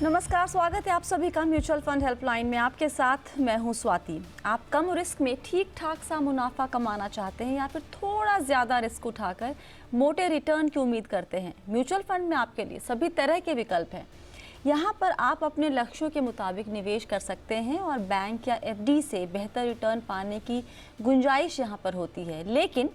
नमस्कार, स्वागत है आप सभी का म्यूचुअल फंड हेल्पलाइन में। आपके साथ मैं हूं स्वाति। आप कम रिस्क में ठीक ठाक सा मुनाफा कमाना चाहते हैं या फिर थोड़ा ज़्यादा रिस्क उठाकर मोटे रिटर्न की उम्मीद करते हैं? म्यूचुअल फंड में आपके लिए सभी तरह के विकल्प हैं। यहाँ पर आप अपने लक्ष्यों के मुताबिक निवेश कर सकते हैं और बैंक या एफडी से बेहतर रिटर्न पाने की गुंजाइश यहाँ पर होती है। लेकिन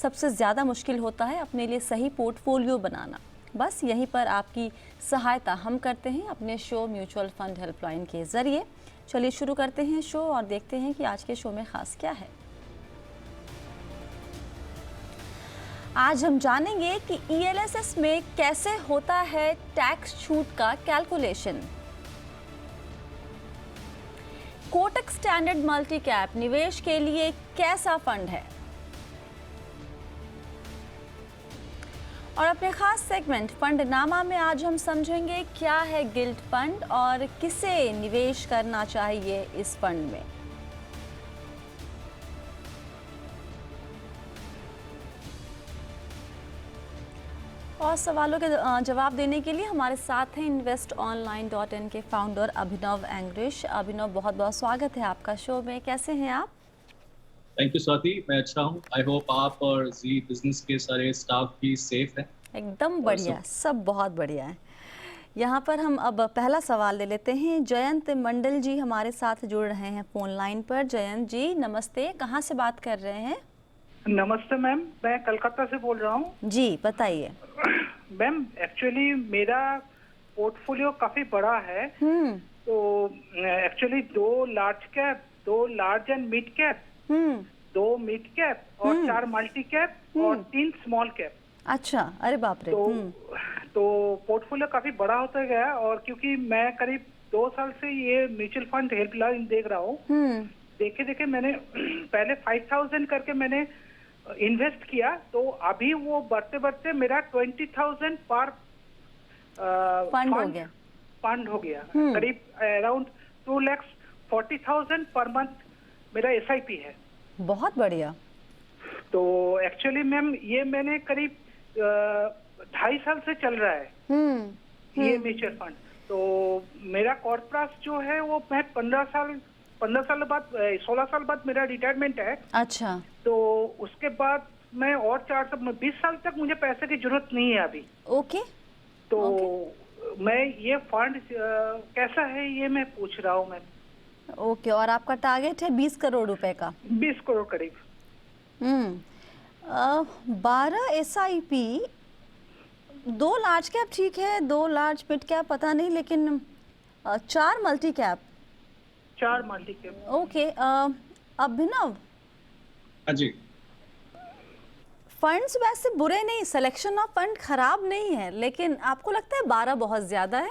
सबसे ज़्यादा मुश्किल होता है अपने लिए सही पोर्टफोलियो बनाना। बस यहीं पर आपकी सहायता हम करते हैं अपने शो म्यूचुअल फंड हेल्पलाइन के ज़रिए। चलिए शुरू करते हैं शो और देखते हैं कि आज के शो में ख़ास क्या है। आज हम जानेंगे कि ईएलएसएस में कैसे होता है टैक्स छूट का calculation. Kotak standard multi cap निवेश के लिए कैसा फंड है? और अपने खास सेगमेंट फंडनामा में आज हम समझेंगे क्या है गिल्ट फंड और किसे निवेश करना चाहिए इस फंड में। और सवालों के जवाब देने के लिए हमारे साथ हैं investonline.in के फाउंडर अभिनव एंग्रिश। अभिनव, बहुत बहुत स्वागत है आपका शो में। कैसे हैं आप? थैंक यू स्वाति, मैं अच्छा हूँ। आई होप आप और जी बिजनेस के सारे स्टाफ भी सेफ हैं। एकदम बढ़िया, सब बहुत बढ़िया है। यहाँ पर हम अब पहला सवाल ले लेते हैं। जयंत मंडल जी हमारे साथ जुड़ रहे हैं फोन लाइन पर। जयंत जी नमस्ते, कहाँ से बात कर रहे हैं? नमस्ते मैम, मैं कलकत्ता से बोल रहा हूँ। जी बताइए। मैम एक्चुअली मेरा पोर्टफोलियो काफी बड़ा है। तो actually 2 large cap, 2 large and mid cap, 2 mid cap और 4 मल्टी कैप और 3 स्मॉल कैप। अच्छा, अरे बाप रे। तो पोर्टफोलियो काफी बड़ा होता गया और क्योंकि मैं करीब 2 साल से ये म्यूचुअल फंड हेल्पलाइन देख रहा हूँ, देखे देखे मैंने पहले 5000 करके मैंने इन्वेस्ट किया, तो अभी वो बढ़ते बढ़ते मेरा 20,000 पर फंड हो गया। करीब अराउंड 2,40,000 पर मंथ मेरा एसआईपी है। बहुत बढ़िया। तो एक्चुअली मैम ये मैंने करीब 2.5 साल से चल रहा है ये म्यूचुअल फंड। तो मेरा कॉर्पोरेट जो है वो मैं 15 साल बाद 16 साल बाद मेरा रिटायरमेंट है। अच्छा। तो उसके बाद मैं और 20 साल तक मुझे पैसे की जरूरत नहीं है अभी। ओके। तो मैं ये फंड कैसा है ये मैं पूछ रहा हूँ मैं। ओके, और आपका टारगेट है 20 करोड़ रुपए का? 20 करोड़ करीब। 12 एसआईपी, 2 लार्ज कैप ठीक है, 2 लार्ज मिड कैप पता नहीं, लेकिन 4 multi cap. Okay. Abhinav ji, funds वैसे बुरे नहीं, सिलेक्शन ऑफ फंड खराब नहीं है, लेकिन आपको लगता है 12 बहुत ज्यादा है?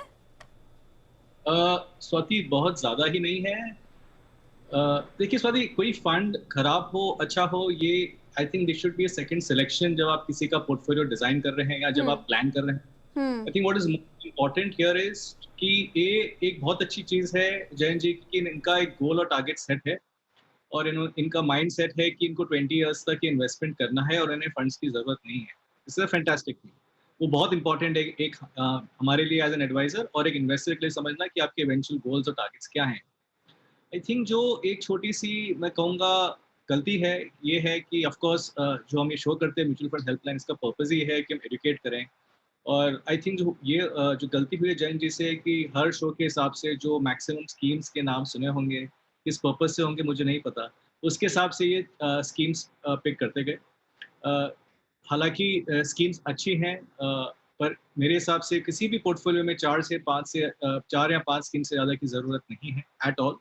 स्वाति बहुत ज्यादा ही नहीं है। देखिए स्वाति, कोई फंड खराब हो अच्छा हो, ये I think this should be a second selection जब आप किसी का पोर्टफोलियो डिजाइन कर रहे हैं या जब आप प्लान कर रहे हैं। I think what is most important here is कि ये एक बहुत अच्छी चीज है जयंत जी कि इनका एक गोल और टारगेट सेट है और इनका माइंड सेट है कि इनको 20 इयर्स तक इन्वेस्टमेंट करना है और इन्हें फंड्स की जरूरत नहीं है। This is a fantastic thing. वो बहुत इंपॉर्टेंट है एक हमारे लिए एज एन एडवाइजर और एक इन्वेस्टर के लिए समझना कि आपके इवेंचुअल गोल्स और टारगेट्स क्या हैं। आई थिंक जो एक छोटी सी मैं कहूँगा गलती है ये है कि ऑफ कोर्स जो हम ये शो करते हैं म्यूचुअल फंड हेल्पलाइन, इसका पर्पस ही है कि हम एजुकेट करें। और आई थिंक जो ये जो गलती हुई है जैन जी से कि हर शो के हिसाब से जो मैक्सिमम स्कीम्स के नाम सुने होंगे, किस पर्पस से होंगे मुझे नहीं पता, उसके हिसाब से ये स्कीम्स पिक करते गए। हालांकि स्कीम्स अच्छी हैं, पर मेरे हिसाब से किसी भी पोर्टफोलियो में 4 या 5 स्कीम से ज़्यादा की ज़रूरत नहीं है एट ऑल।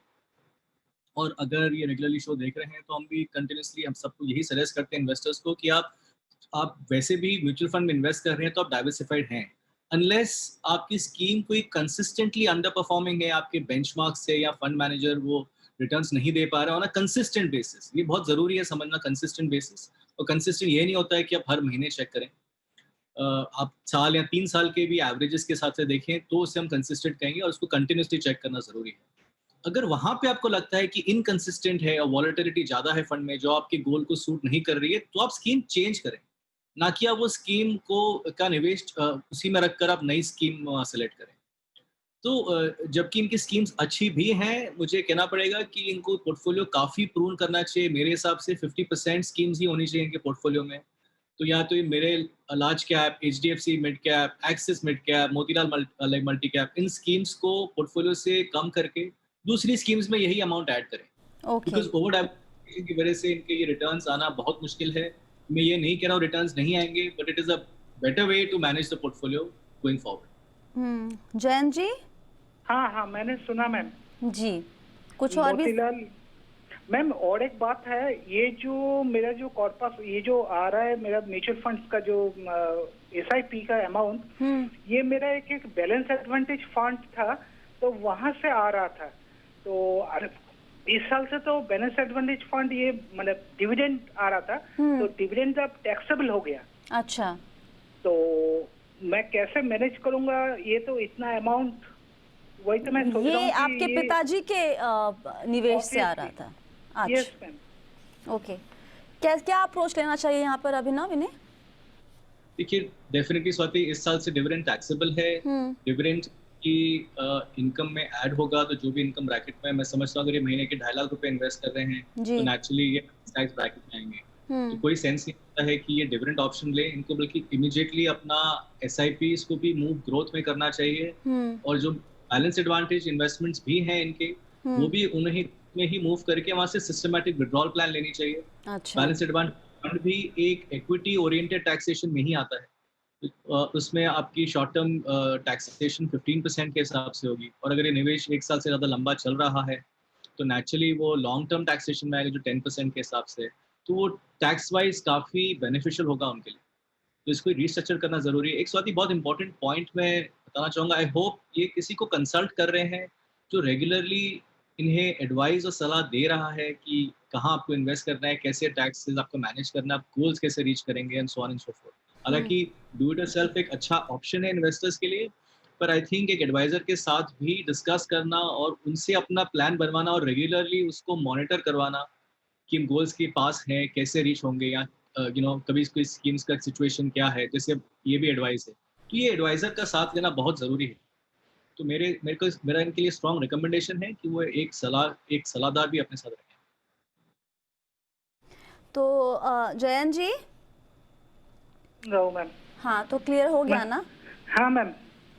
और अगर ये रेगुलरली शो देख रहे हैं तो हम भी कंटिन्यूसली हम सबको यही सजेस्ट करते हैं इन्वेस्टर्स को कि आप वैसे भी म्यूचुअल फंड में इन्वेस्ट कर रहे हैं तो आप डाइवर्सिफाइड हैं। अनलेस आपकी स्कीम कोई कंसिस्टेंटली अंडर परफॉर्मिंग है आपके बेंचमार्क से या फंड मैनेजर वो रिटर्न्स नहीं दे पा रहा है ऑन अ कंसिस्टेंट बेसिस। ये बहुत जरूरी है समझना, कंसिस्टेंट बेसिस। और कंसिस्टेंट ये नहीं होता है कि आप हर महीने चेक करें, आप साल या 3 साल के भी एवरेजेस के साथ से देखें तो उसे हम कंसिस्टेंट कहेंगे और उसको कंटिन्यूसली चेक करना जरूरी है। अगर वहां पे आपको लगता है कि इनकंसिस्टेंट है और वॉलेटिलिटी ज्यादा है फंड में जो आपके गोल को सूट नहीं कर रही है, तो आप स्कीम चेंज करें, ना कि आप वो स्कीम को का निवेश उसी में रखकर आप नई स्कीम सेलेक्ट करें। जबकि इनकी स्कीम्स अच्छी भी हैं, मुझे कहना पड़ेगा कि इनको पोर्टफोलियो काफ़ी प्रून करना चाहिए। मेरे हिसाब से 50% स्कीम्स ही होनी चाहिए इनके पोर्टफोलियो में। तो या तो ये मेरे large cap, HDFC mid cap, Axis mid cap, Motilal multi cap, इन स्कीम्स को पोर्टफोलियो से कम करके दूसरी स्कीम्स में यही अमाउंट ऐड करें। ओके। बिकॉज़ ओवर डाइवर्सिफिकेशन की वजह से इनके ये रिटर्न्स आना बहुत मुश्किल है। मैं ये नहीं कह रहा हूँ रिटर्न्स नहीं आएँगे, but it is a better way to manage the portfolio going forward. Jayant ji. हाँ हाँ, मैंने सुना मैम। जी, कुछ और भी? मोतीलाल मैम, और एक बात है, ये जो मेरा जो कॉर्पस ये जो आ रहा है मेरा म्यूचुअल फंड्स का जो एसआईपी का अमाउंट, ये मेरा एक बैलेंस एडवांटेज फंड था, तो वहां से आ रहा था। तो इस साल से तो बैलेंस एडवांटेज फंड ये मतलब डिविडेंड आ रहा था, तो डिविडेंड अब टैक्सेबल हो गया। अच्छा, तो मैं कैसे मैनेज करूंगा? ये तो इतना अमाउंट, वही तो मैं सोच रहा हूँ ये कि आपके पिताजी के निवेश से आ रहा था? यस अच्छा, मैम। ओके। क्या अप्रोच लेना चाहिए यहाँ पर अभिनव इन्हें? देखिए, डेफिनेटली स्वाति, इस साल से डिविडेंड टैक्सेबल है। डिविडेंड की इनकम में ऐड होगा, तो जो भी इनकम ब्रैकेट में, मैं समझता हूँ अगर ये महीने के 2.5 लाख रुपए इन्वेस्ट कर रहे हैं जी। तो नेचुरली ये टैक्स ब्रैकेट में आएंगे। तो कोई सेंस नहीं होता है कि ये डिविडेंड ऑप्शन ले इनको, बल्कि इमीडिएटली अपना एसआईपीज को भी मूव ग्रोथ में करना चाहिए। और जो बैलेंस एडवांटेज इन्वेस्टमेंट्स भी हैं इनके, वो भी उन्हें में ही मूव करके वहां से सिस्टमैटिक विड्रॉल प्लान लेनी चाहिए। अच्छा, बैलेंस एडवांटेज फंड भी एक इक्विटी ओरिएंटेड टैक्सेशन में ही आता है। उसमें आपकी शॉर्ट टर्म टैक्सेशन 15% के हिसाब से होगी, और अगर ये निवेश 1 साल से ज़्यादा लंबा चल रहा है तो नेचुरली वो लॉन्ग टर्म टैक्सेशन में आएगा जो 10% के हिसाब से, तो वो टैक्स वाइज काफ़ी बेनिफिशियल होगा उनके लिए। तो इसको रीस्ट्रक्चर करना ज़रूरी है। एक स्वाति बहुत इंपॉर्टेंट पॉइंट मैं बताना चाहूँगा, आई होप ये किसी को कंसल्ट कर रहे हैं जो रेगुलरली इन्हें एडवाइस और सलाह दे रहा है कि कहाँ आपको इन्वेस्ट करना है, कैसे टैक्सेस आपको मैनेज करना है, आप गोल्स कैसे रीच करेंगे and so on and so fourth. हालांकि डू इट योरसेल्फ एक अच्छा ऑप्शन है इन्वेस्टर्स के लिए, पर आई थिंक एक एडवाइजर के साथ भी डिस्कस करना और उनसे अपना प्लान बनवाना और रेगुलरली उसको मॉनिटर करवाना कि गोल्स के पास हैं, कैसे रीच होंगे, या कभी कोई स्कीम्स का सिचुएशन क्या है, जैसे ये भी एडवाइस है, तो ये एडवाइजर का साथ लेना बहुत ज़रूरी है। तो मेरा इनके लिए स्ट्रॉन्ग रिकमेंडेशन है कि वो एक सलाहदार भी अपने साथ रखें। तो जयंत जी। मैम। हाँ, तो क्लियर हो गया ना? हाँ मैम,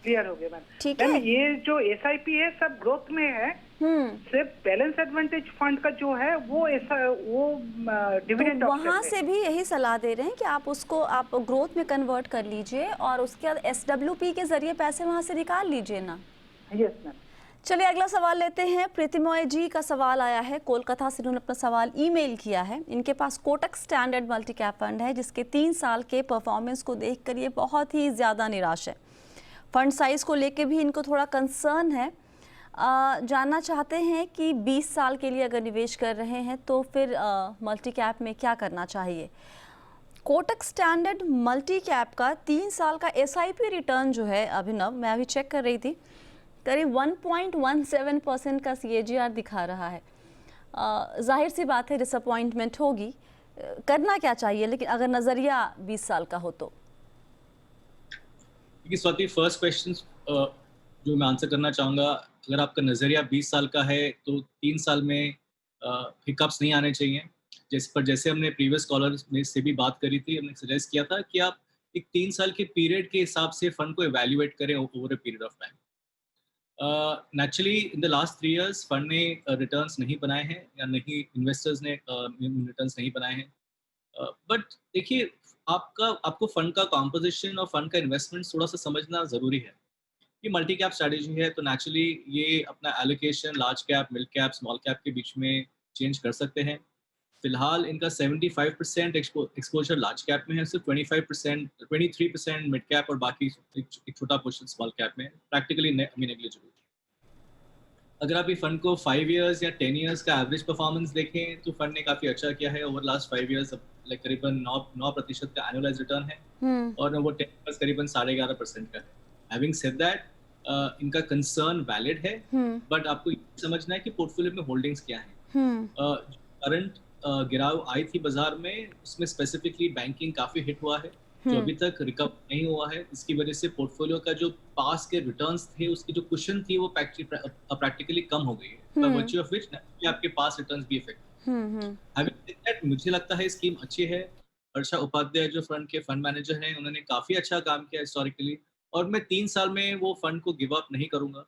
क्लियर हो गया मैम। ठीक मैम, है। ये जो एसआईपी है सब ग्रोथ में है, सिर्फ बैलेंस एडवांटेज फंड का जो है वो डिविडेंड तो वहाँ से भी यही सलाह दे रहे हैं कि आप ग्रोथ में कन्वर्ट कर लीजिए और उसके बाद एसडब्ल्यूपी के जरिए पैसे वहाँ से निकाल लीजिए ना। Yes ma'am. चलिए अगला सवाल लेते हैं। प्रीतिमय जी का सवाल आया है कोलकाता से, उन्होंने अपना सवाल ईमेल किया है। इनके पास Kotak standard multi cap fund है जिसके 3 साल के परफॉर्मेंस को देखकर ये बहुत ही ज़्यादा निराश है। फंड साइज़ को लेके भी इनको थोड़ा कंसर्न है। जानना चाहते हैं कि 20 साल के लिए अगर निवेश कर रहे हैं तो फिर मल्टी कैप में क्या करना चाहिए। कोटक स्टैंडर्ड मल्टी कैप का 3 साल का एसआईपी रिटर्न जो है अभिनव, मैं अभी चेक कर रही थी, करीब 1.17% का CAGR दिखा रहा है। जाहिर सी बात है डिसअपॉइंटमेंट होगी। करना क्या चाहिए लेकिन अगर नज़रिया 20 साल का हो तो? देखिए स्वाति, फर्स्ट क्वेश्चन जो मैं आंसर करना चाहूँगा, अगर आपका नज़रिया 20 साल का है तो 3 साल में हिकअप्स नहीं आने चाहिए। जैसे हमने प्रीवियस कॉलर में से भी बात करी थी, हमने सजेस्ट किया था कि आप एक 3 साल के पीरियड के हिसाब से फंड को इवैल्यूएट करें over a period of time. Naturally in the last 3 years fund ने रिटर्न्स नहीं बनाए हैं, या नहीं इन्वेस्टर्स ने रिटर्न्स नहीं बनाए हैं। बट देखिए, आपको फंड का कॉम्पोजिशन और फंड का इन्वेस्टमेंट थोड़ा सा समझना ज़रूरी है। ये मल्टी कैप स्ट्रैटेजी है तो नेचुरली ये अपना allocation large cap, mid cap, small cap के बीच में चेंज कर सकते हैं। फिलहाल इनका 75% एक्सपोजर लार्ज कैप में है, सिर्फ 23% मिड कैप और बाकी एक छोटा पोर्शन स्मॉल कैप में, प्रैक्टिकली नेग्लिजिबल। अगर आप ये फंड को 5 इयर्स या 10 इयर्स का एवरेज परफॉर्मेंस देखें तो फंड ने काफ़ी अच्छा किया है ओवर लास्ट 5 इयर्स। लाइक करीबन 9% का एनुअलाइज रिटर्न है, और वो 10 इयर्स करीबन 11.5% का है। हैविंग सेड दैट, इनका कंसर्न वैलिड है, बट आपको ये समझना है कि पोर्टफोलियो में होल्डिंग्स क्या हैं। करंट गिराव आई थी बाजार में, उसमें स्पेसिफिकली बैंकिंग काफ़ी हिट हुआ है, जो अभी तक रिकवर नहीं हुआ है, इसकी वजह से पोर्टफोलियो का जो पास के रिटर्न्स थे, उसकी जो कुशन थी वो प्रैक्टिकली कम हो गई है, बाय वर्च्यू ऑफ व्हिच आपके पास रिटर्न्स भी इफेक्ट। हैविंग सेड दैट, मुझे लगता है स्कीम अच्छी है। हर्षा उपाध्याय जो फंड के फंड मैनेजर हैं, उन्होंने काफी अच्छा काम किया हिस्टोरिकली, और मैं 3 साल में वो फंड को गिव अप नहीं करूंगा।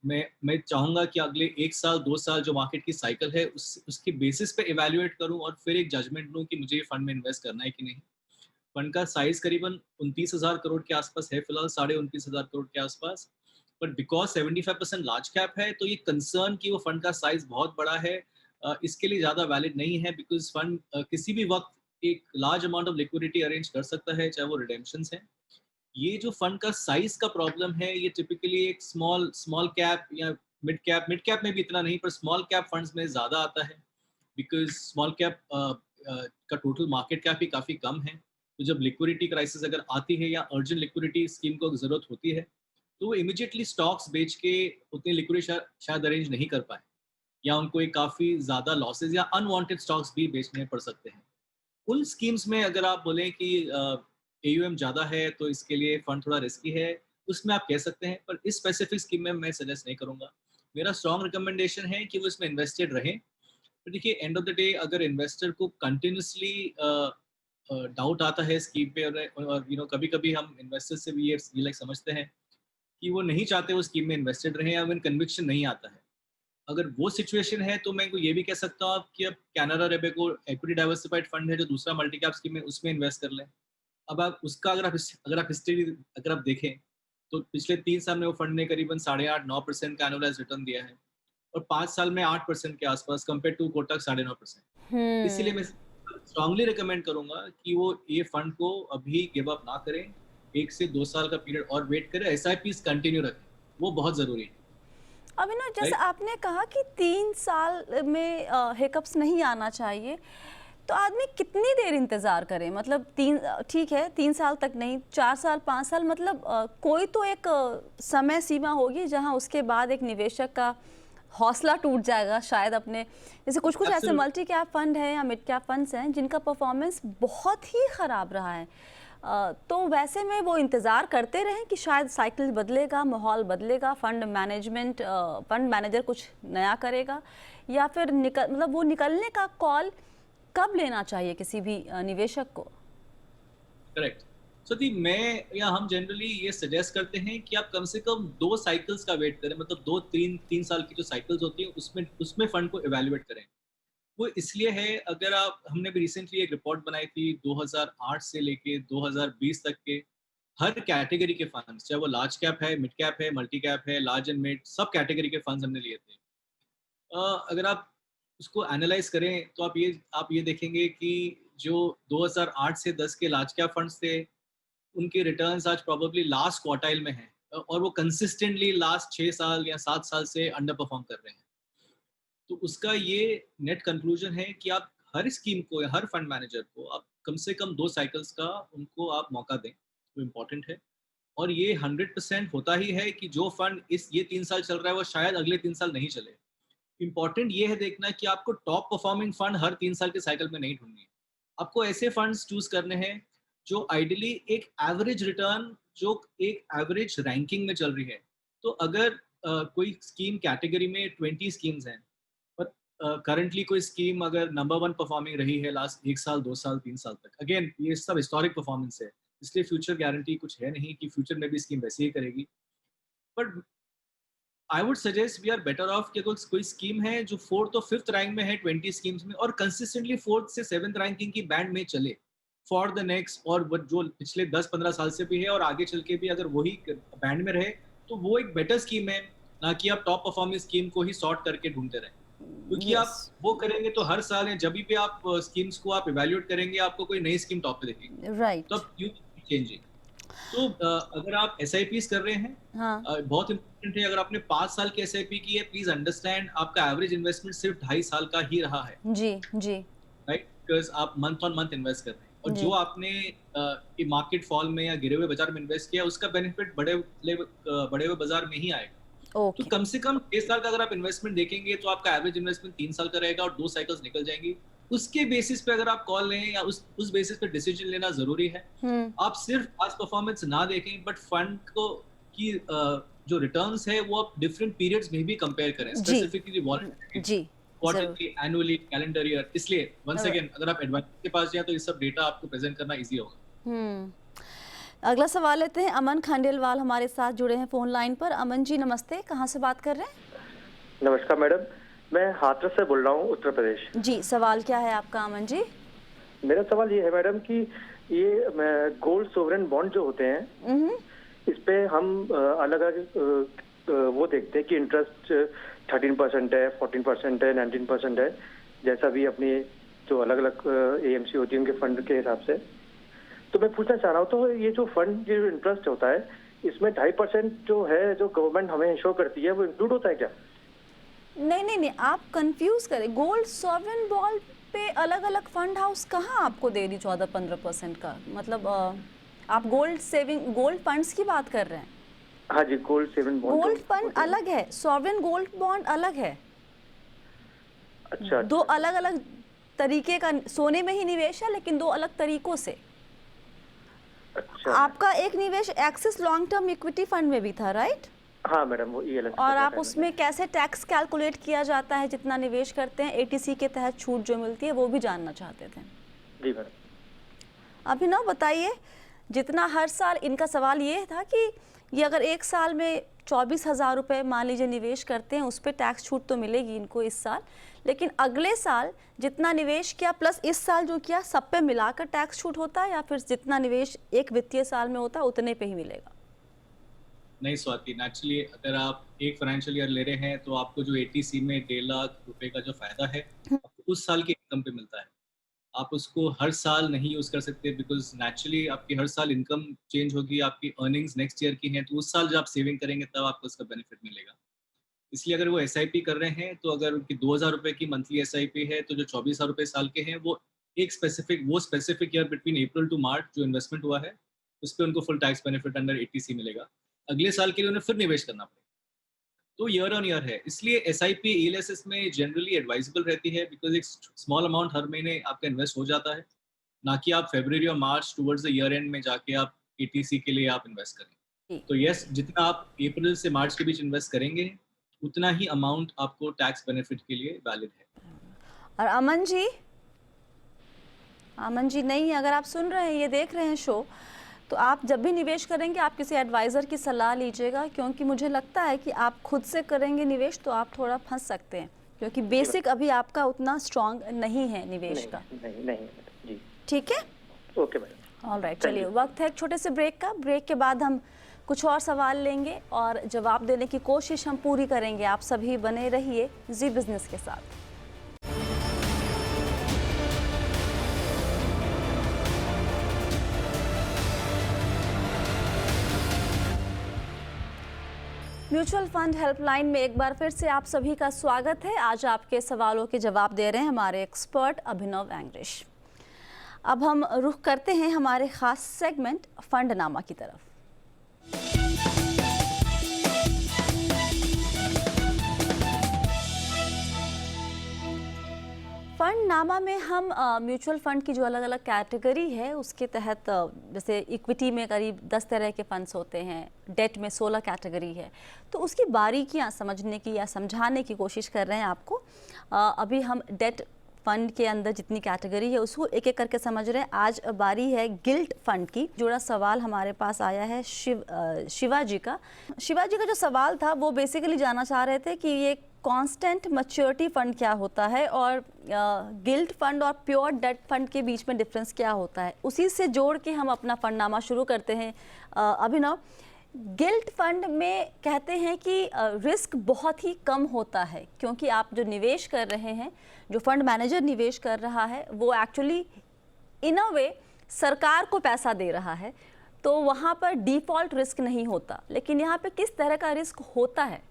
मैं चाहूंगा कि अगले 1 साल 2 साल जो मार्केट की साइकिल है उसकी बेसिस पे इवैल्यूएट करूं और फिर एक जजमेंट लूं कि मुझे ये फंड में इन्वेस्ट करना है कि नहीं। फंड का साइज करीबन 29,000 करोड़ के आसपास है फिलहाल, 29,500 करोड़ के आसपास। बट बिकॉज 75% लार्ज कैप है, तो ये कंसर्न कि वो फंड का साइज बहुत बड़ा है, इसके लिए ज़्यादा वैलिड नहीं है, बिकॉज फंड किसी भी वक्त एक large amount of liquidity arrange कर सकता है, चाहे वो रिडेम्पशंस हैं। ये जो फंड का साइज का प्रॉब्लम है, ये टिपिकली एक स्मॉल कैप या मिड कैप में भी इतना नहीं, पर स्मॉल कैप फंड्स में ज़्यादा आता है, बिकॉज स्मॉल कैप का टोटल मार्केट कैप ही काफ़ी कम है। तो जब लिक्विडिटी क्राइसिस अगर आती है या अर्जेंट लिक्विडिटी स्कीम को जरूरत होती है, तो वो इमीडिएटली स्टॉक्स बेच के उतनी लिक्विडिटी शायद अरेंज नहीं कर पाए, या उनको एक काफ़ी ज़्यादा लॉसेज या अनवांटेड स्टॉक्स भी बेचने पड़ सकते हैं। उन स्कीम्स में अगर आप बोलें कि AUM ज़्यादा है तो इसके लिए फंड थोड़ा रिस्की है, उसमें आप कह सकते हैं, पर इस स्पेसिफिक स्कीम में मैं सजेस्ट नहीं करूँगा। मेरा स्ट्रॉन्ग रिकमेंडेशन है कि वो इसमें इन्वेस्टेड रहें। तो देखिए, एंड ऑफ द डे अगर इन्वेस्टर को कंटिन्यूसली डाउट आता है स्कीम पे, और कभी कभी हम इन्वेस्टर्स से भी ये लाइक समझते हैं कि वो नहीं चाहते वो स्कीम में इन्वेस्टेड रहें, या उन्हें कन्विक्शन नहीं आता है। अगर वो सिचुएशन है तो मैं ये भी कह सकता हूँ कि अब कैनरा रेबेको इक्विटी डाइवर्सिफाइड फंड है जो दूसरा मल्टी कैप स्कीम है, उसमें इन्वेस्ट कर लें। अब आप उसका अगर आप हिस्ट्री अगर आप देखें, तो पिछले 3 साल में वो फंड ने करीबन 8.5-9% का एनुअलाइज रिटर्न दिया है, और 5 साल में 8% के आसपास, कंपेयर टू कोटक 9.5%। इसीलिए मैं स्ट्रांगली रिकमेंड करूंगा कि वो ये फंड को अभी गिव अप ना करें, 1 से 2 साल का पीरियड और वेट करें, SIPs कंटिन्यू रखें, वो बहुत जरूरी है। अभिनव, जैसे आपने कहा कि 3 साल में हिकअप्स नहीं आना चाहिए, तो आदमी कितनी देर इंतज़ार करे? मतलब ठीक है, 3 साल तक नहीं, 4 साल 5 साल, मतलब कोई तो एक समय सीमा होगी जहां उसके बाद एक निवेशक का हौसला टूट जाएगा शायद अपने। जैसे कुछ ऐसे मल्टी कैप फंड हैं या मिड कैप फंड्स हैं जिनका परफॉर्मेंस बहुत ही ख़राब रहा है, तो वैसे में वो इंतज़ार करते रहें कि शायद साइकिल बदलेगा, माहौल बदलेगा, फंड मैनेजर कुछ नया करेगा, या फिर वो निकलने का कॉल कब लेना चाहिए किसी भी निवेशक को? करेक्ट। सो मैं या हम जनरली ये सजेस्ट करते हैं कि आप कम से कम 2 साइकिल्स का वेट करें, मतलब 2-3 साल की जो साइकिल्स होती हैं उसमें फंड को इवेल्युएट करें। वो इसलिए है, अगर हमने भी रिसेंटली एक रिपोर्ट बनाई थी 2008 से लेके 2020 तक के हर कैटेगरी के फंड्स, चाहे वो लार्ज कैप है, मिड कैप है, मल्टी कैप है, लार्ज एंड मिड, सब कैटेगरी के फंड्स हमने लिए थे। अगर आप उसको एनालाइज करें तो आप ये देखेंगे कि जो 2008 से 10 के लार्ज कैप फंड्स थे, उनके रिटर्न्स आज प्रोबेबली लास्ट क्वार्टाइल में हैं, और वो कंसिस्टेंटली लास्ट 6 साल या 7 साल से अंडर परफॉर्म कर रहे हैं। तो उसका ये नेट कंक्लूजन है कि आप हर स्कीम को या हर फंड मैनेजर को आप कम से कम 2 साइकिल्स का उनको आप मौका दें, वो इम्पोर्टेंट है। और ये 100% होता ही है कि जो फंड ये 3 साल चल रहा है वो शायद अगले 3 साल नहीं चले। इम्पॉर्टेंट ये है देखना कि आपको टॉप परफॉर्मिंग फंड हर 3 साल के साइकिल में नहीं ढूंढनी है। आपको ऐसे फंड्स चूज करने हैं जो आइडियली एक एवरेज रिटर्न, जो एक एवरेज रैंकिंग में चल रही है। तो अगर कोई स्कीम कैटेगरी में 20 स्कीम्स हैं, पर करंटली कोई स्कीम अगर नंबर 1 परफॉर्मिंग रही है लास्ट 1 साल 2 साल 3 साल तक, अगेन ये सब हिस्टोरिक परफॉर्मेंस है, इसलिए फ्यूचर गारंटी कुछ है नहीं कि फ्यूचर में भी स्कीम वैसे ही करेगी। But I would suggest we are better off कि अगर कोई स्कीम है जो 4th और 5th रैंक में है 20 स्कीम्स में, और कंसिस्टेंटली 4th से 7th रैंकिंग की बैंड में चले फॉर द नेक्स्ट, और जो पिछले 10-15 साल से भी है और आगे चल के भी अगर वही बैंड में रहे, तो वो एक बेटर स्कीम है, ना कि आप टॉप परफॉर्मिंग स्कीम को ही सॉर्ट करके ढूंढते रहें। क्योंकि आप वो करेंगे तो हर साल या जब भी आप स्कीम्स को आप इवैल्यूएट करेंगे, आपको कोई नई स्कीम टॉप पे दिखेगी, राइट। तो आप यू चेंजिंग। तो अगर आप SIPs कर रहे हैं, हाँ। बहुत इंपॉर्टेंट है, अगर आपने 5 साल की SIP की है, प्लीज अंडरस्टैंड आपका एवरेज इन्वेस्टमेंट सिर्फ 2.5 साल का ही रहा है। जी जी। राइट, बिकॉज आप मंथ ऑन मंथ इन्वेस्ट कर रहे हैं, और जो आपने मार्केट फॉल में या गिरे हुए बाजार में इन्वेस्ट किया, उसका बेनिफिट बढ़े हुए बाजार में ही आएगा। ओके। तो कम से कम 6 साल का अगर आप इन्वेस्टमेंट देखेंगे तो आपका एवरेज इन्वेस्टमेंट 3 साल का रहेगा और 2 साइकिल्स निकल जाएंगी। उसके बेसिस पे अगर आप कॉल लें या उस बेसिस पे डिसीजन लेना जरूरी है। आप सिर्फ पास्ट परफॉर्मेंस ना देखें, बट फंड को की जो रिटर्न्स है वो आप डिफरेंट पीरियड्स में भी कंपेयर करें, जी स्पेसिफिकली वॉलेटिलिटी, जी जरूर। Quarterly, annually, calendar year. इसलिए वंस अ, अगेन अगर आप एडवाइजर के पास जाए तो ये सब डेटा आपको प्रेजेंट करना इजी होगा। हम्म अगला सवाल लेते हैं। अमन खंडेलवाल हमारे साथ जुड़े हैं फोन लाइन पर। अमन जी नमस्ते, कहाँ से बात कर रहे हैं? नमस्कार मैडम, मैं हाथरस से बोल रहा हूँ, उत्तर प्रदेश। जी, सवाल क्या है आपका अमन जी? मेरा सवाल ये है मैडम कि ये गोल्ड सोवरेन बॉन्ड जो होते हैं, इस पे हम अलग अलग वो देखते हैं कि इंटरेस्ट 13% है, 14% है, 19% है, जैसा भी अपनी जो अलग अलग एएमसी होती है उनके फंड के हिसाब से। तो मैं पूछना चाह रहा हूँ, तो ये जो फंड जो इंटरेस्ट होता है इसमें 2.5% जो है जो गवर्नमेंट हमें इंश्योर करती है वो इंक्लूड होता है क्या? नहीं नहीं नहीं, आप कंफ्यूज करें। गोल्ड सॉवरेन बॉन्ड पे अलग अलग फंड हाउस कहाँ आपको दे रही 14-15% का? मतलब आप गोल्ड फंड्स की बात कर रहे हैं? हाँ जी, gold seven bond. Gold fund अलग है, सॉवरेन गोल्ड बॉन्ड अलग है। अच्छा, दो अलग अलग तरीके का सोने में ही निवेश है, लेकिन दो अलग तरीकों से। अच्छा। आपका एक निवेश axis long term equity fund में भी था, राइट? हाँ मैडम, वो ELS और का आप है उसमें कैसे टैक्स कैलकुलेट किया जाता है जितना निवेश करते हैं, एटीसी के तहत छूट जो मिलती है, वो भी जानना चाहते थे। जी मैडम। अभिनव बताइए, जितना हर साल इनका सवाल ये था कि ये अगर एक साल में 24,000 रुपये मान लीजिए निवेश करते हैं, उस पर टैक्स छूट तो मिलेगी इनको इस साल, लेकिन अगले साल जितना निवेश किया प्लस इस साल जो किया, सब पे मिलाकर टैक्स छूट होता है या फिर जितना निवेश एक वित्तीय साल में होता है उतने पे ही मिलेगा? नहीं स्वाति, नेचुरली अगर आप एक फाइनेंशियल ईयर ले रहे हैं तो आपको जो एटीसी में 1.5 लाख रुपए का जो फायदा है आपको उस साल की इनकम पे मिलता है। आप उसको हर साल नहीं यूज कर सकते, बिकॉज नेचुरली आपकी हर साल इनकम चेंज होगी, आपकी अर्निंग्स नेक्स्ट ईयर की हैं, तो उस साल जब आप सेविंग करेंगे तब आपको उसका बेनिफिट मिलेगा। इसलिए अगर वो एसआईपी कर रहे हैं तो अगर उनकी 2,000 रुपए की मंथली एसआईपी है तो जो 24,000 रुपए साल के हैं वो एक specific year between April to March जो इन्वेस्टमेंट हुआ है उस पर उनको full tax benefit under ATC मिलेगा। अगले साल के लिए उन्हें फिर निवेश करना पड़ेगा, तो ईयर ऑन ईयर है। इसलिए एसआईपी ईएलएसएस में जनरली एडवाइजेबल रहती है, बिकॉज एक स्मॉल अमाउंट हर महीने आपका इन्वेस्ट हो जाता है, ना कि आप फरवरी और मार्च टुवर्ड्स द ईयर एंड में जाके आप एटीसी के लिए आप इन्वेस्ट करें। तो यस, जितना आप अप्रैल से मार्च के बीच इन्वेस्ट करेंगे उतना ही अमाउंट आपको टैक्स बेनिफिट के लिए वैलिड है। और अमन जी नहीं, अगर आप सुन रहे हैं, ये देख रहे हैं शो, तो आप जब भी निवेश करेंगे आप किसी एडवाइज़र की सलाह लीजिएगा, क्योंकि मुझे लगता है कि आप खुद से करेंगे निवेश तो आप थोड़ा फंस सकते हैं, क्योंकि बेसिक अभी आपका उतना स्ट्रांग नहीं है निवेश का। नहीं जी। ठीक है, ओके मैडम। ऑलराइट, चलिए वक्त है एक छोटे से ब्रेक का। ब्रेक के बाद हम कुछ और सवाल लेंगे और जवाब देने की कोशिश हम पूरी करेंगे। आप सभी बने रहिए जी बिजनेस के साथ। म्यूचुअल फंड हेल्पलाइन में एक बार फिर से आप सभी का स्वागत है। आज आपके सवालों के जवाब दे रहे हैं हमारे एक्सपर्ट अभिनव एंग्रिश। अब हम रुख करते हैं हमारे खास सेगमेंट फंडनामा की तरफ। फंडनामा में हम म्यूचुअल फंड की जो अलग अलग कैटेगरी है उसके तहत, जैसे इक्विटी में करीब 10 तरह के फंड्स होते हैं, डेट में 16 कैटेगरी है, तो उसकी बारीकियां समझने की या समझाने की कोशिश कर रहे हैं आपको। अभी हम डेट फंड के अंदर जितनी कैटेगरी है उसको एक एक करके समझ रहे हैं। आज बारी है गिल्ट फंड की। जुड़ा सवाल हमारे पास आया है शिवाजी का जो सवाल था वो बेसिकली जानना चाह रहे थे कि ये कांस्टेंट मैच्योरिटी फंड क्या होता है और गिल्ट फंड और प्योर डेट फंड के बीच में डिफरेंस क्या होता है। उसी से जोड़ के हम अपना फंडनामा शुरू करते हैं। अभिनव, गिल्ट फंड में कहते हैं कि रिस्क बहुत ही कम होता है, क्योंकि आप जो निवेश कर रहे हैं, जो फंड मैनेजर निवेश कर रहा है, वो एक्चुअली इन अ वे सरकार को पैसा दे रहा है, तो वहाँ पर डिफॉल्ट रिस्क नहीं होता। लेकिन यहाँ पे किस तरह का रिस्क होता है?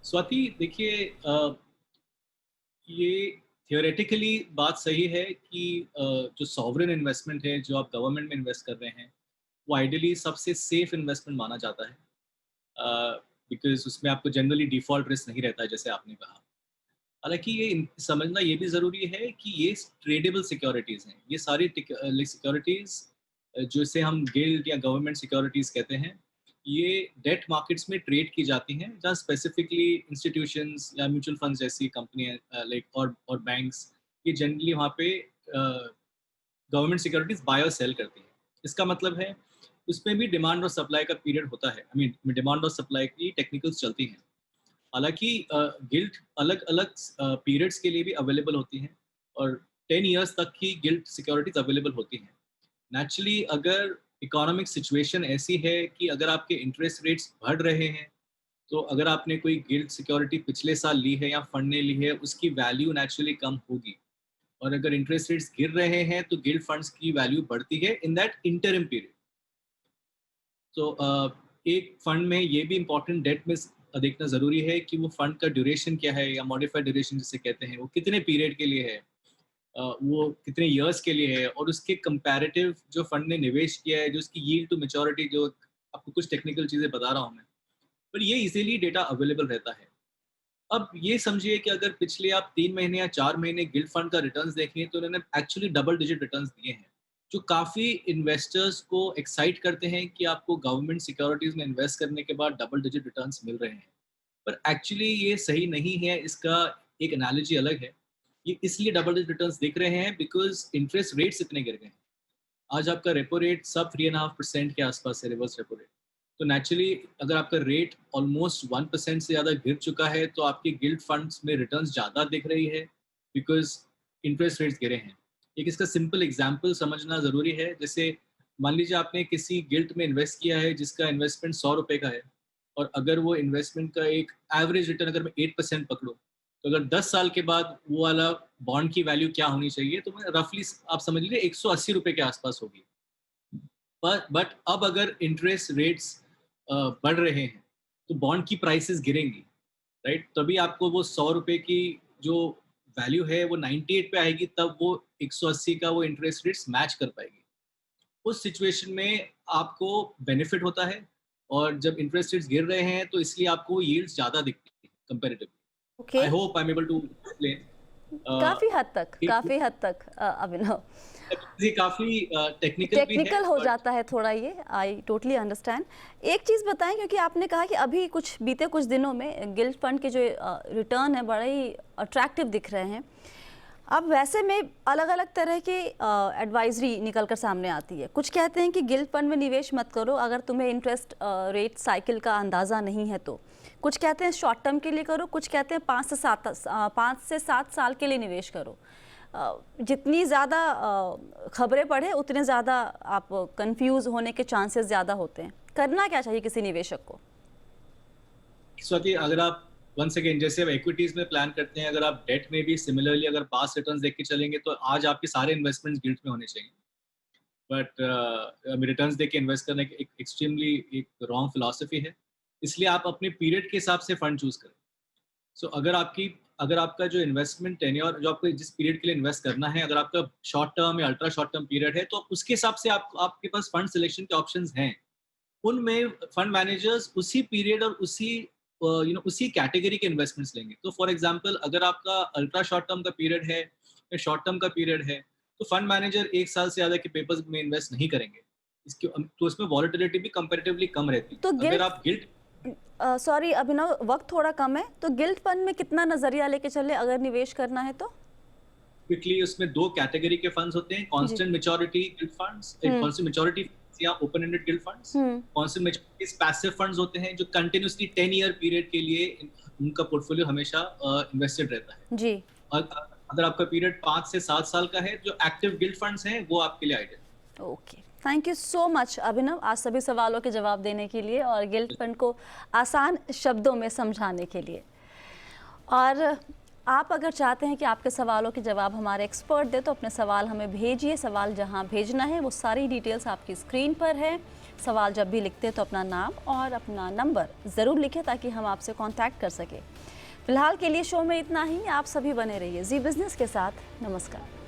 स्वाति देखिए, ये थियोरेटिकली बात सही है कि जो सॉवरेन इन्वेस्टमेंट है, जो आप गवर्नमेंट में इन्वेस्ट कर रहे हैं, वो आइडियली सबसे सेफ इन्वेस्टमेंट माना जाता है, बिकॉज उसमें आपको जनरली डिफॉल्ट रिस्क नहीं रहता है, जैसे आपने कहा। हालांकि ये समझना ये भी ज़रूरी है कि ये ट्रेडेबल सिक्योरिटीज़ हैं। ये सारी सिक्योरिटीज़ जिसे हम गिल्ड या गवर्नमेंट सिक्योरिटीज़ कहते हैं, ये डेट मार्केट्स में ट्रेड की जाती हैं, जहाँ स्पेसिफिकली इंस्टीट्यूशंस या म्यूचुअल फंड्स जैसी कंपनियां लाइक और बैंक्स, ये जनरली वहाँ पे गवर्नमेंट सिक्योरिटीज बाय और सेल करती हैं। इसका मतलब है उसमें भी डिमांड और सप्लाई का पीरियड होता है। आई मीन डिमांड और सप्लाई की टेक्निकल्स चलती हैं। हालांकि गिल्ट अलग अलग पीरियड्स के लिए भी अवेलेबल होती हैं और 10 इयर्स तक की गिल्ट सिक्योरिटीज अवेलेबल होती हैं। नेचुरली अगर इकोनॉमिक सिचुएशन ऐसी है कि अगर आपके इंटरेस्ट रेट्स बढ़ रहे हैं, तो अगर आपने कोई गिल्ट सिक्योरिटी पिछले साल ली है या फंड ने ली है, उसकी वैल्यू नेचुरली कम होगी। और अगर इंटरेस्ट रेट्स गिर रहे हैं तो गिल्ट फंड्स की वैल्यू बढ़ती है इन दैट इंटरिम पीरियड। तो एक फंड में ये भी इंपॉर्टेंट डेट में देखना ज़रूरी है कि वो फंड का ड्यूरेशन क्या है, या मॉडिफाइड ड्यूरेशन जिसे कहते हैं, वो कितने पीरियड के लिए है, वो कितने इयर्स के लिए है, और उसके कंपैरेटिव जो फंड ने निवेश किया है, जो उसकी यील्ड टू मैच्योरिटी, जो आपको कुछ टेक्निकल चीज़ें बता रहा हूँ मैं, पर ये इजीली डेटा अवेलेबल रहता है। अब ये समझिए कि अगर पिछले आप 3 महीने या 4 महीने गिल्ड फंड का रिटर्न्स देखें तो उन्होंने एक्चुअली डबल डिजिट रिटर्न्स दिए हैं, जो काफ़ी इन्वेस्टर्स को एक्साइट करते हैं कि आपको गवर्नमेंट सिक्योरिटीज़ में इन्वेस्ट करने के बाद डबल डिजिट रिटर्न्स मिल रहे हैं। पर एक्चुअली ये सही नहीं है। इसका एक एनालॉजी अलग है। ये इसलिए डबल डिजिट रिटर्न्स दिख रहे हैं बिकॉज इंटरेस्ट रेट्स इतने गिर गए हैं। आज आपका रेपो रेट सब 3.5% के आसपास है, रिवर्स रेपो रेट। तो नेचुरली अगर आपका रेट ऑलमोस्ट 1% से ज़्यादा गिर चुका है तो आपके गिल्ड फंड्स में रिटर्न्स ज़्यादा दिख रही है बिकॉज इंटरेस्ट रेट्स गिरे हैं। एक इसका सिंपल एग्जांपल समझना ज़रूरी है। जैसे मान लीजिए आपने किसी गिल्ड में इन्वेस्ट किया है जिसका इन्वेस्टमेंट 100 रुपये का है, और अगर वो इन्वेस्टमेंट का एक एवरेज रिटर्न अगर मैं 8% पकड़ूँ, तो अगर 10 साल के बाद वो वाला बॉन्ड की वैल्यू क्या होनी चाहिए, तो मैं रफली आप समझ लीजिए 180 रुपये के आसपास होगी। बट अब अगर इंटरेस्ट रेट्स बढ़ रहे हैं तो बॉन्ड की प्राइसेस गिरेंगी, राइट? तभी आपको वो 100 रुपये की जो वैल्यू है वो 98 पे आएगी, तब वो 180 का वो इंटरेस्ट रेट्स मैच कर पाएगी। उस सिचुएशन में आपको बेनिफिट होता है, और जब इंटरेस्ट रेट्स गिर रहे हैं तो इसलिए आपको यील्ड्स ज़्यादा दिखती है comparatively. Okay, I hope I am able to explain. काफ़ी हद तक अभिनव ये काफ़ी टेक्निकल हो जाता है थोड़ा, ये आई टोटली अंडरस्टैंड। एक चीज़ बताएं, क्योंकि आपने कहा कि अभी बीते कुछ दिनों में गिल्ड फंड के जो रिटर्न है बड़े ही अट्रैक्टिव दिख रहे हैं। अब वैसे में अलग अलग तरह की एडवाइजरी निकल कर सामने आती है। कुछ कहते हैं कि गिल्ड फंड में निवेश मत करो अगर तुम्हें इंटरेस्ट रेट साइकिल का अंदाज़ा नहीं है तो। कुछ कहते हैं शॉर्ट टर्म के लिए करो, कुछ कहते हैं 5 से 7 साल के लिए निवेश करो। जितनी ज़्यादा खबरें पढ़े उतने ज़्यादा आप कंफ्यूज होने के चांसेस ज़्यादा होते हैं। करना क्या चाहिए किसी निवेशक को? स्वाति, अगर आप वंस अगेन जैसे आप इक्विटीज में प्लान करते हैं, अगर आप डेट में भी सिमिलरली अगर पास रिटर्न्स देख के चलेंगे तो आज आपके सारे इन्वेस्टमेंट्स गिल्ड में होने चाहिए। बट रिटर्न्स देख के इन्वेस्ट करने की एक एक्सट्रीमली एक रॉन्ग फिलॉसफी है। इसलिए आप अपने पीरियड के हिसाब से फंड चूज करें। सो अगर आपका जो इन्वेस्टमेंट टेन्योर, जो आपको जिस पीरियड के लिए इन्वेस्ट करना है, अगर आपका शॉर्ट टर्म या अल्ट्रा शॉर्ट टर्म पीरियड है, तो उसके हिसाब से आपके पास फंड सिलेक्शन के ऑप्शंस हैं। उनमें फंड मैनेजर्स उसी पीरियड और उसी कैटेगरी के इन्वेस्टमेंट्स लेंगे। तो फॉर एग्जांपल अगर आपका अल्ट्रा शॉर्ट टर्म का पीरियड है या शॉर्ट टर्म का पीरियड है, तो फंड मैनेजर 1 साल से ज़्यादा के पेपर्स में इन्वेस्ट नहीं करेंगे। तो उसमें वॉलेटिलिटी भी कंपैरेटिवली कम रहती है। तो अगर आप गिल्ड सॉरी अभिनव, वक्त थोड़ा कम है, तो गिल्ड फंड में कितना नजरिया लेके चले अगर निवेश करना है तो? क्विकली उसमें 2 कैटेगरी के फंड्स होते हैं, constant maturity gilt funds, constant maturity या open ended gilt funds. Constant maturity passive funds होते हैं जो कंटिन्यूअसली 10 ईयर पीरियड के लिए उनका पोर्टफोलियो हमेशा इन्वेस्टेड रहता है जी। अगर आपका पीरियड 5 से 7 साल का है, जो एक्टिव गिल्ड फंड्स हैं वो आपके लिए ideal. Okay, thank you so much Abhinav, आज सभी सवालों के जवाब देने के लिए और गिल्ड फंड को आसान शब्दों में समझाने के लिए। और आप अगर चाहते हैं कि आपके सवालों के जवाब हमारे एक्सपर्ट दे तो अपने सवाल हमें भेजिए। सवाल जहां भेजना है वो सारी डिटेल्स आपकी स्क्रीन पर है। सवाल जब भी लिखते हैं तो अपना नाम और अपना नंबर ज़रूर लिखें ताकि हम आपसे कांटेक्ट कर सकें। फिलहाल के लिए शो में इतना ही। आप सभी बने रहिए जी बिज़नेस के साथ। नमस्कार।